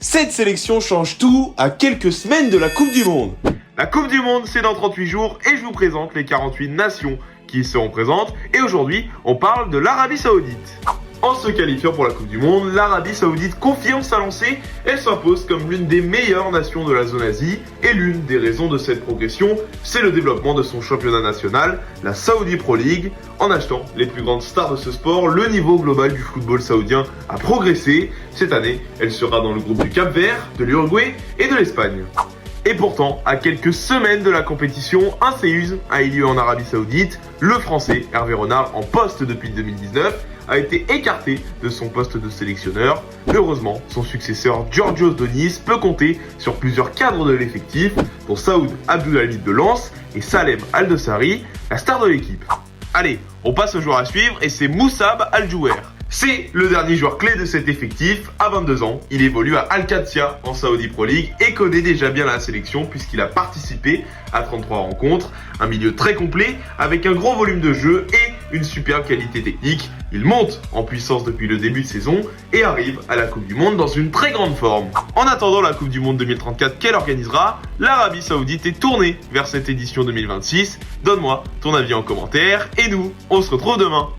Cette sélection change tout à quelques semaines de la Coupe du Monde. La Coupe du Monde, c'est dans 38 jours et je vous présente les 48 nations qui y seront présentes. Et aujourd'hui, on parle de l'Arabie Saoudite. En se qualifiant pour la Coupe du Monde, l'Arabie Saoudite confirme sa lancée. Elle s'impose comme l'une des meilleures nations de la zone Asie. Et l'une des raisons de cette progression, c'est le développement de son championnat national, la Saudi Pro League. En achetant les plus grandes stars de ce sport, le niveau global du football saoudien a progressé. Cette année, elle sera dans le groupe du Cap-Vert, de l'Uruguay et de l'Espagne. Et pourtant, à quelques semaines de la compétition, un séisme a eu lieu en Arabie Saoudite. Le Français Hervé Renard, en poste depuis 2019, a été écarté de son poste de sélectionneur. Heureusement, son successeur Georgios Donis peut compter sur plusieurs cadres de l'effectif, dont Saoud Abdoulhamid de Lens et Salem Al-Dossari, la star de l'équipe. Allez, on passe au joueur à suivre et c'est Moussab Al-Jouer. C'est le dernier joueur clé de cet effectif. À 22 ans, il évolue à Al-Qadsia en Saudi Pro League et connaît déjà bien la sélection puisqu'il a participé à 33 rencontres. Un milieu très complet avec un gros volume de jeu et une superbe qualité technique. Il monte en puissance depuis le début de saison et arrive à la Coupe du Monde dans une très grande forme. En attendant la Coupe du Monde 2034 qu'elle organisera, l'Arabie Saoudite est tournée vers cette édition 2026. Donne-moi ton avis en commentaire et nous, on se retrouve demain.